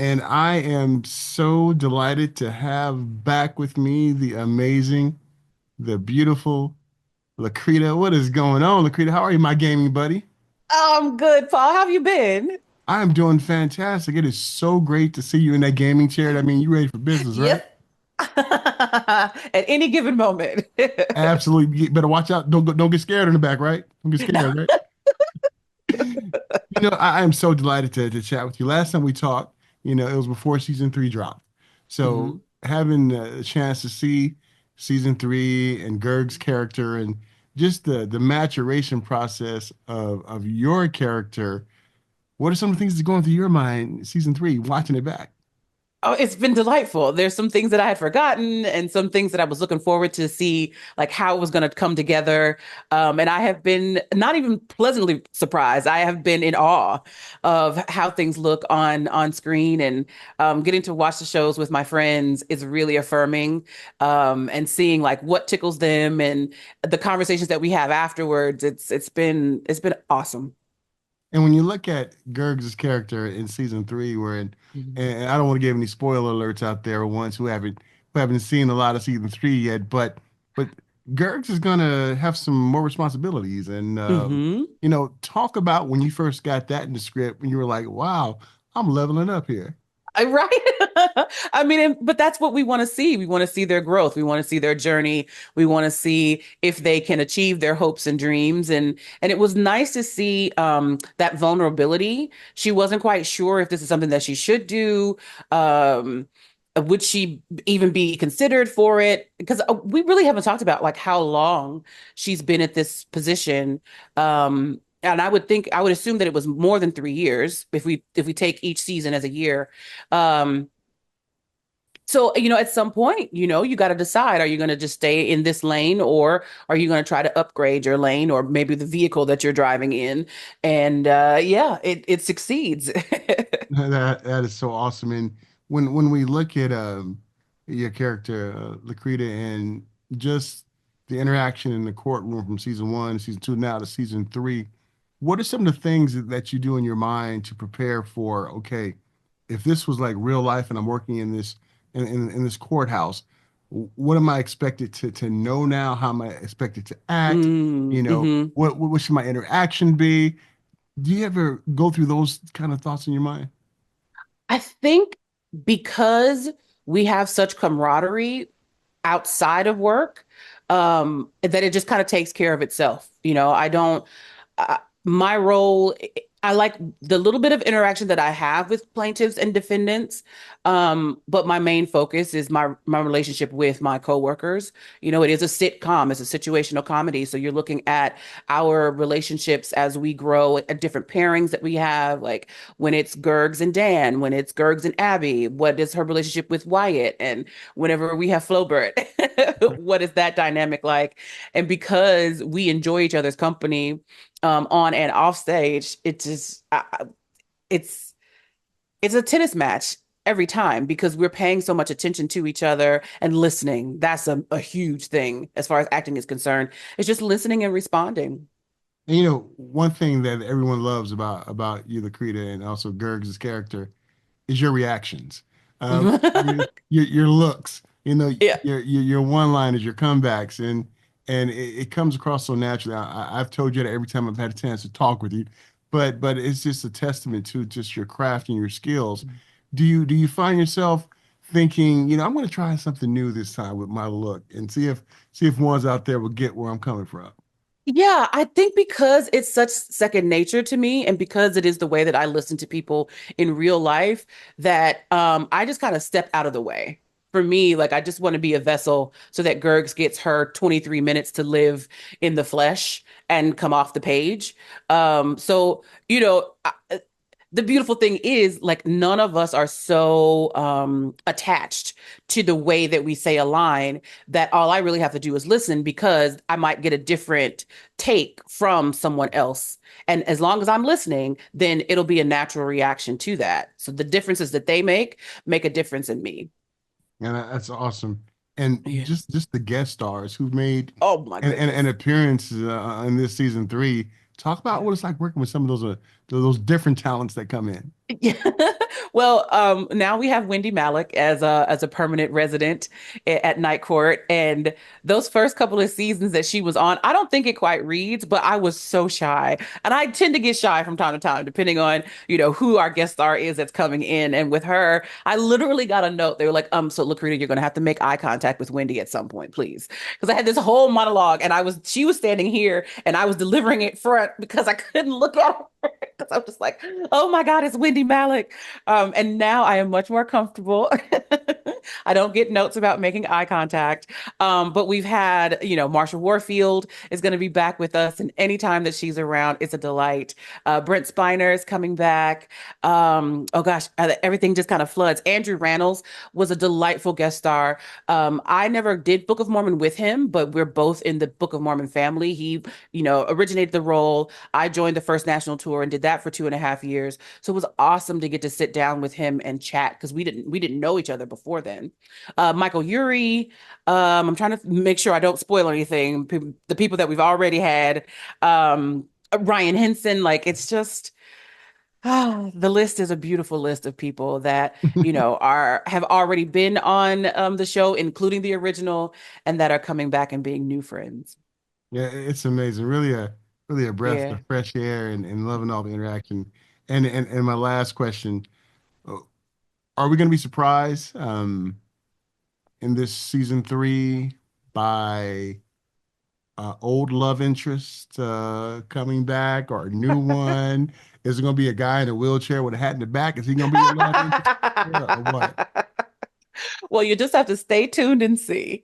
And I am so delighted to have back with me the amazing, the beautiful Lacretta. What is going on, Lacretta? How are you, my gaming buddy? I'm good, Paul. How have you been? I am doing fantastic. It is so great to see you in that gaming chair. I mean, you ready for business, right? Yes. At any given moment. Absolutely. You better watch out. Don't get scared in the back, right? Don't get No. scared, right? I am so delighted to chat with you. Last time we talked, it was before season three dropped. So Mhm. having a chance to see season three and Gurg's character and just the maturation process of your character, what are some of the things that's going through your mind season three, watching it back? Oh, it's been delightful. There's some things that I had forgotten and some things that I was looking forward to see, like how it was going to come together. And I have been not even pleasantly surprised. I have been in awe of how things look on screen, and getting to watch the shows with my friends is really affirming. And seeing like what tickles them and the conversations that we have afterwards, it's been awesome. And when you look at Gurgs' character in season three, and I don't want to give any spoiler alerts out there, ones who haven't seen a lot of season three yet, but Gurgs is gonna have some more responsibilities, and Hmm. talk about when you first got that in the script, and you were like, "Wow, I'm leveling up here." Right. I mean, but that's what we want to see. We want to see their growth. We want to see their journey. We want to see if they can achieve their hopes and dreams. And it was nice to see that vulnerability. She wasn't quite sure if this is something that she should do. Would she even be considered for it? Because we really haven't talked about like how long she's been at this position. And I would assume that it was more than 3 years if we take each season as a year. Um, so, at some point, you got to decide, are you going to just stay in this lane, or are you going to try to upgrade your lane or maybe the vehicle that you're driving in? And yeah, it succeeds. That is so awesome. And when we look at your character, Lakrita, and just the interaction in the courtroom from season one to season two now to season three, what are some of the things that you do in your mind to prepare for, okay, if this was like real life and I'm working in in this courthouse, what am I expected to know now? How am I expected to act? Mm-hmm. What should my interaction be? Do you ever go through those kind of thoughts in your mind? I think because we have such camaraderie outside of work, that it just kind of takes care of itself. I don't, my role, I like the little bit of interaction that I have with plaintiffs and defendants. But my main focus is my relationship with my coworkers. It is a sitcom, it's a situational comedy. So you're looking at our relationships as we grow, at different pairings that we have, like when it's Gurgs and Dan, when it's Gurgs and Abby, what is her relationship with Wyatt? And whenever we have Flobert, what is that dynamic like? And because we enjoy each other's company, on and off stage, it's it's a tennis match every time because we're paying so much attention to each other and listening. That's a huge thing as far as acting is concerned. It's just listening and responding. And one thing that everyone loves about you, Lakrita, and also Gurgs' character is your reactions, your looks, Yeah. your one-liners, your comebacks, and it comes across so naturally. I've told you that every time I've had a chance to talk with you, but it's just a testament to just your craft and your skills. Do you find yourself thinking, I'm going to try something new this time with my look and see if ones out there will get where I'm coming from? Yeah, I think because it's such second nature to me, and because it is the way that I listen to people in real life, that I just kind of step out of the way. For me, like I just want to be a vessel so that Gurgs gets her 23 minutes to live in the flesh and come off the page. So, the beautiful thing is like none of us are so attached to the way that we say a line that all I really have to do is listen, because I might get a different take from someone else. And as long as I'm listening, then it'll be a natural reaction to that. So the differences that they make a difference in me. And that's awesome. And Yeah. just the guest stars who've made Oh my an goodness. appearance in this season three. Talk about what it's like working with some of those different talents that come in. Yeah. Well, now we have Wendy Malick as a permanent resident at Night Court, and those first couple of seasons that she was on, I don't think it quite reads, but I was so shy, and I tend to get shy from time to time, depending on who our guest star is that's coming in. And with her, I literally got a note. They were like, so Lacretta, you're gonna have to make eye contact with Wendy at some point, please, because I had this whole monologue, and she was standing here, and I was delivering it front because I couldn't look at her. Because I was just like, oh my God, it's Wendy Malick. And now I am much more comfortable. I don't get notes about making eye contact. But we've had, Marsha Warfield is going to be back with us, and anytime that she's around, it's a delight. Brent Spiner is coming back. Oh gosh, everything just kind of floods. Andrew Rannells was a delightful guest star. I never did Book of Mormon with him, but we're both in the Book of Mormon family. He, originated the role. I joined the first national tour and did that for 2.5 years. So it was awesome to get to sit down with him and chat because we didn't know each other before then. Michael Urie. I'm trying to make sure I don't spoil anything. The people that we've already had. Ryan Henson. Like it's just. The list is a beautiful list of people that, have already been on the show, including the original, and that are coming back and being new friends. Yeah, it's amazing. Really a breath Yeah. of fresh air and loving all the interaction. And my last question, uh, are we going to be surprised in this season three by old love interest coming back or a new one? Is it going to be a guy in a wheelchair with a hat in the back? Is he going to be your love interest or what? Well, you just have to stay tuned and see.